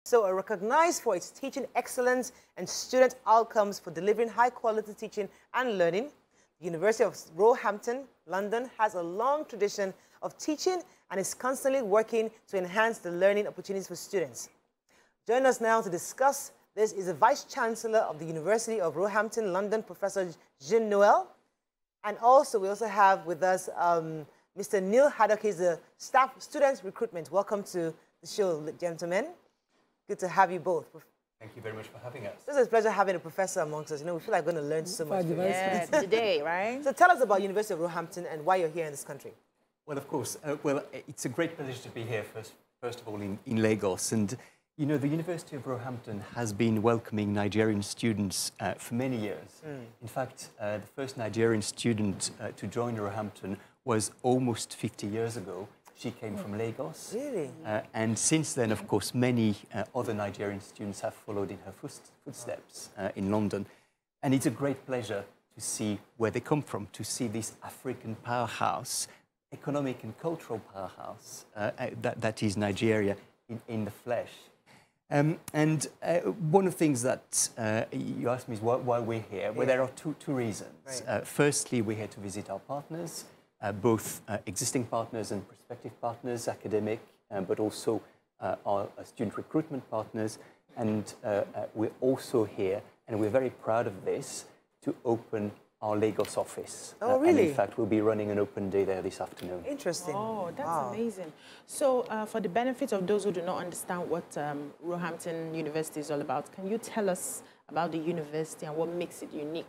So recognized for its teaching excellence and student outcomes for delivering high-quality teaching and learning, the University of Roehampton, London, has a long tradition of teaching and is constantly working to enhance the learning opportunities for students. Join us now to discuss this is the Vice-Chancellor of the University of Roehampton, London, Professor Jean Noel. And also, we also have with us Mr. Neil Haddock. He's the Staff Students Recruitment. Welcome to the show, gentlemen. Good to have you both. Thank you very much for having us. It's a pleasure having a professor amongst us. You know, we feel like we're going to learn so much. Yeah, today, right? So tell us about University of Roehampton and why you're here in this country. Well, of course. Well, it's a great pleasure to be here, first of all, in Lagos. And, you know, the University of Roehampton has been welcoming Nigerian students for many years. In fact, the first Nigerian student to join Roehampton was almost 50 years ago. She came from Lagos. Really? And since then, of course, many other Nigerian students have followed in her footsteps in London. And it's a great pleasure to see where they come from, to see this African powerhouse, economic and cultural powerhouse that is Nigeria in the flesh. And one of the things that you asked me is why we're here. Well, there are two reasons. Right. Firstly, we're here to visit our partners. Both existing partners and prospective partners, academic, but also our student recruitment partners. And we're also here, and we're very proud of this, to open our Lagos office. Oh, really? And in fact, we'll be running an open day there this afternoon. Interesting. Oh, that's amazing. So for the benefit of those who do not understand what Roehampton University is all about, can you tell us about the university and what makes it unique?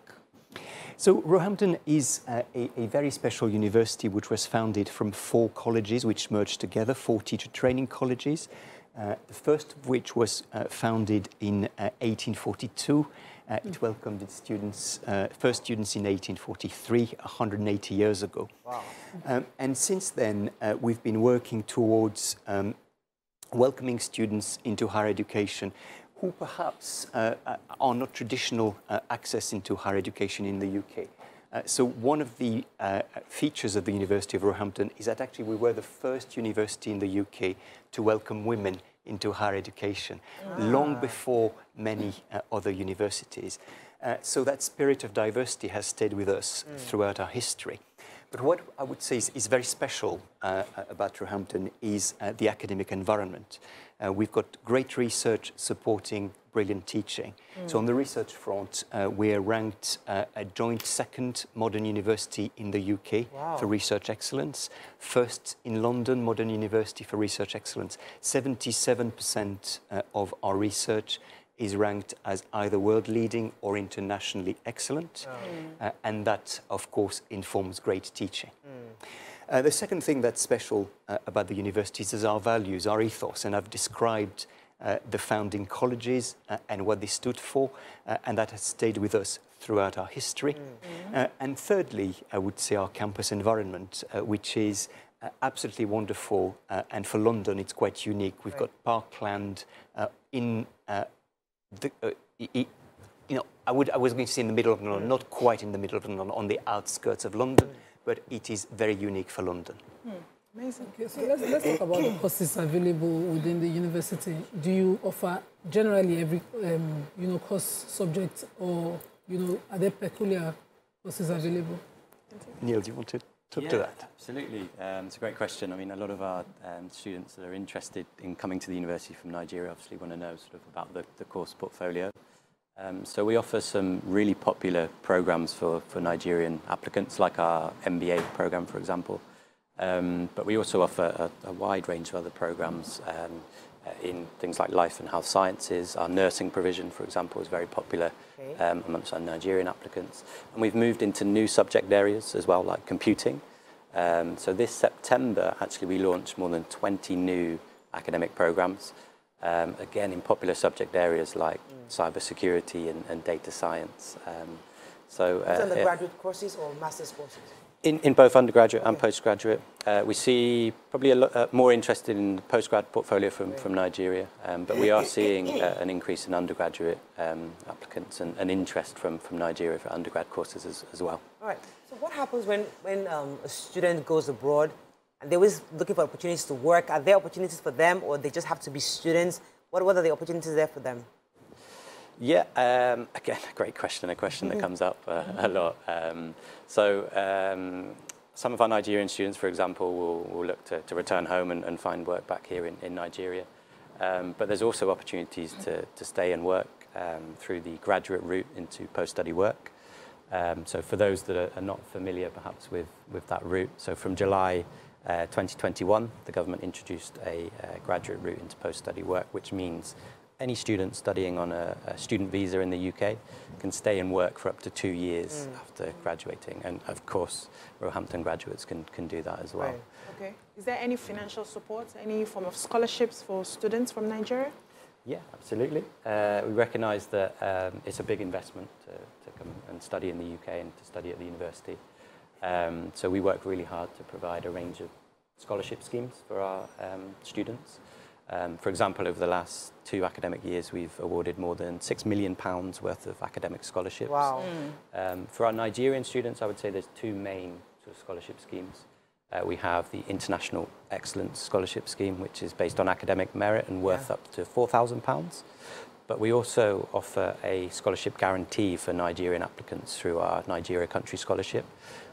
So Roehampton is a very special university which was founded from 4 colleges which merged together, 4 teacher training colleges. The first of which was founded in 1842. It welcomed its students, first students in 1843, 180 years ago. Wow. And since then, we've been working towards welcoming students into higher education who perhaps are not traditional access into higher education in the UK. So one of the features of the University of Roehampton is that actually we were the first university in the UK to welcome women into higher education, long before many other universities. So that spirit of diversity has stayed with us throughout our history. But what I would say is very special about Roehampton is the academic environment. We've got great research supporting brilliant teaching. So on the research front, we're ranked a joint 2nd modern university in the UK for research excellence. First in London, modern university for research excellence. 77% of our research is ranked as either world leading or internationally excellent. And that, of course, informs great teaching. The second thing that's special about the universities is our values, our ethos, and I've described the founding colleges and what they stood for, and that has stayed with us throughout our history. And thirdly, I would say our campus environment, which is absolutely wonderful, and for London it's quite unique. We've got parkland in you know, I was going to say in the middle of London, not quite in the middle of London, on the outskirts of London, but it is very unique for London. Amazing. Okay, so let's talk about the courses available within the university. Do you offer generally every course subject, or are there peculiar courses available? Neil, do you want to talk to that? Absolutely. It's a great question. I mean, a lot of our students that are interested in coming to the university from Nigeria obviously want to know sort of about the course portfolio. So we offer some really popular programs for Nigerian applicants, like our MBA program, for example. But we also offer a wide range of other programs in things like life and health sciences. Our nursing provision, for example, is very popular amongst our Nigerian applicants. And we've moved into new subject areas as well, like computing. So this September, actually, we launched more than 20 new academic programs. Again, in popular subject areas like cybersecurity and data science. Undergraduate courses or master's courses? In both undergraduate and postgraduate. We see probably a lot more interested in the postgrad portfolio from Nigeria, but we are seeing an increase in undergraduate applicants and interest from Nigeria for undergrad courses as well. All right. So what happens when a student goes abroad and they're always looking for opportunities to work? Are there opportunities for them, or they just have to be students What are the opportunities there for them? Yeah, again, a great question, a question that comes up a lot. Some of our Nigerian students, for example, will look to return home and find work back here in Nigeria. But there's also opportunities to stay and work through the graduate route into post-study work. So for those that are not familiar perhaps with that route, so from July 2021, the government introduced a graduate route into post-study work, which means any student studying on a student visa in the UK can stay and work for up to 2 years after graduating. And of course, Roehampton graduates can do that as well. Right. Okay. Is there any financial support, any form of scholarships for students from Nigeria? Yeah, absolutely. We recognise that it's a big investment to come and study in the UK and to study at the university. So we work really hard to provide a range of scholarship schemes for our students. For example, over the last 2 academic years, we've awarded more than £6 million worth of academic scholarships. Wow. For our Nigerian students, I would say there's 2 main sort of scholarship schemes. We have the International Excellence Scholarship Scheme, which is based on academic merit and worth up to £4,000. But we also offer a scholarship guarantee for Nigerian applicants through our Nigeria Country Scholarship.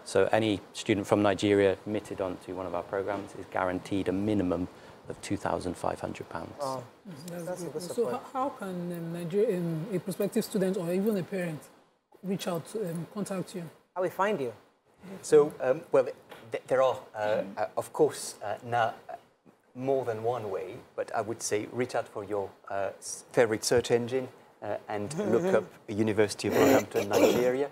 So any student from Nigeria admitted onto one of our programs is guaranteed a minimum of £2,500. Oh, that's a good support. So how can a prospective student or even a parent reach out, contact you? How we find you? So, well, there are, of course, now more than one way, but I would say reach out for your favorite search engine and look up University of Roehampton, Nigeria.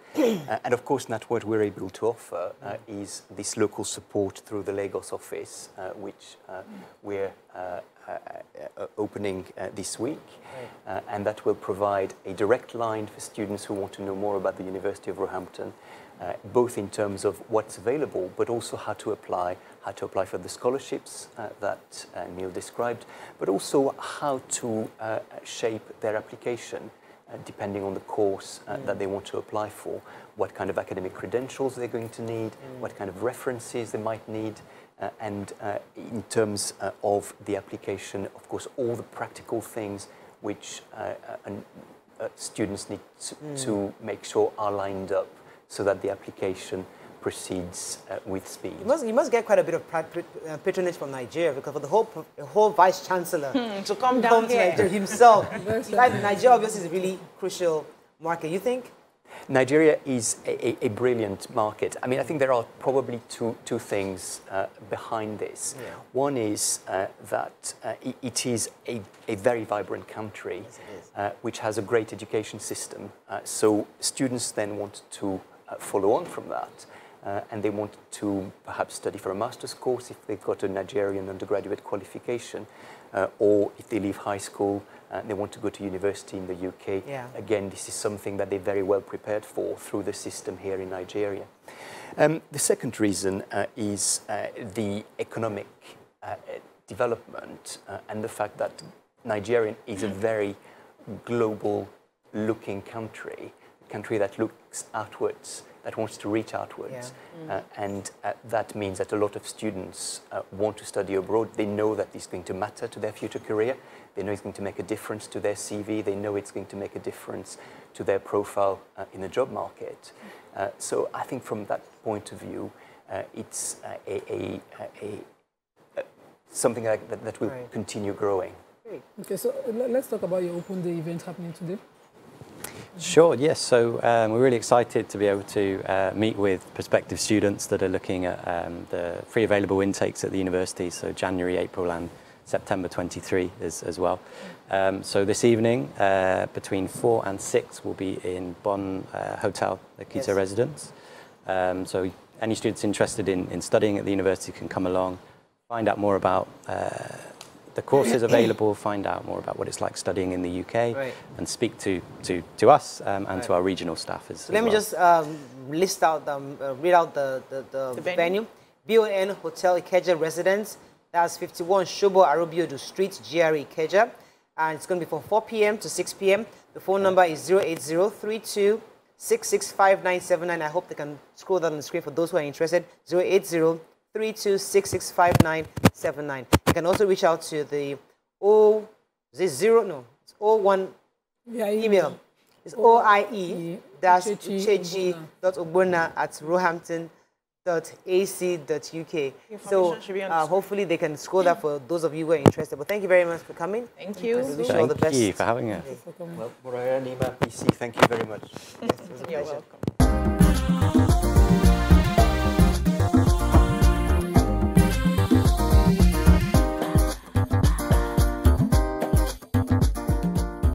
And of course, not what we're able to offer is this local support through the Lagos office, which we're opening this week. And that will provide a direct line for students who want to know more about the University of Roehampton, both in terms of what's available, but also how to apply for the scholarships that Neil described, but also how to shape their application depending on the course that they want to apply for, what kind of academic credentials they're going to need, what kind of references they might need, and in terms of the application, of course, all the practical things which students need to make sure are lined up so that the application proceeds with speed. You must get quite a bit of patronage from Nigeria, because for the whole vice chancellor to come down to Nigeria himself. Nigeria obviously is a really crucial market. You think? Nigeria is a brilliant market. I mean, I think there are probably two things behind this. Yeah. One is that it is a very vibrant country, yes, which has a great education system. So students then want to follow on from that. And they want to perhaps study for a master's course if they've got a Nigerian undergraduate qualification, or if they leave high school, they want to go to university in the UK. Yeah. Again, this is something that they're very well prepared for through the system here in Nigeria. The second reason is the economic development and the fact that Nigeria is a very global-looking country, a country that looks outwards, that wants to reach outwards. Yeah. And that means that a lot of students want to study abroad. They know that it's going to matter to their future career. They know it's going to make a difference to their CV. They know it's going to make a difference to their profile in the job market. So I think from that point of view, it's something like that will continue growing. Okay, so let's talk about your Open Day event happening today. Sure, yes. So we're really excited to be able to meet with prospective students that are looking at the free available intakes at the university, so January, April and September 23 as well. So this evening, between 4 and 6, we'll be in Bonn Hotel, the Kita residence. So any students interested in studying at the university can come along, find out more about the courses available, find out more about what it's like studying in the UK, and speak to us and to our regional staff as well. Let me just read out the venue. BON Hotel Ikeja Residence. That's 51 Shobo Arobiodu Street, GRA Ikeja. And it's going to be from 4 p.m. to 6 p.m. The phone number is 08032 665979. I hope they can scroll that on the screen for those who are interested. 08032 665979. You can also reach out to the Is it 0? No, it's 01 email. It's oie-uchechi.ogbonna@roehampton.ac.uk. So hopefully they can score that for those of you who are interested. But thank you very much for coming. Thank you. We wish you all the best. Thank you for having us. Well, Moraya Nima, PC, thank you very much. Yes, it was a You're pleasure. welcome.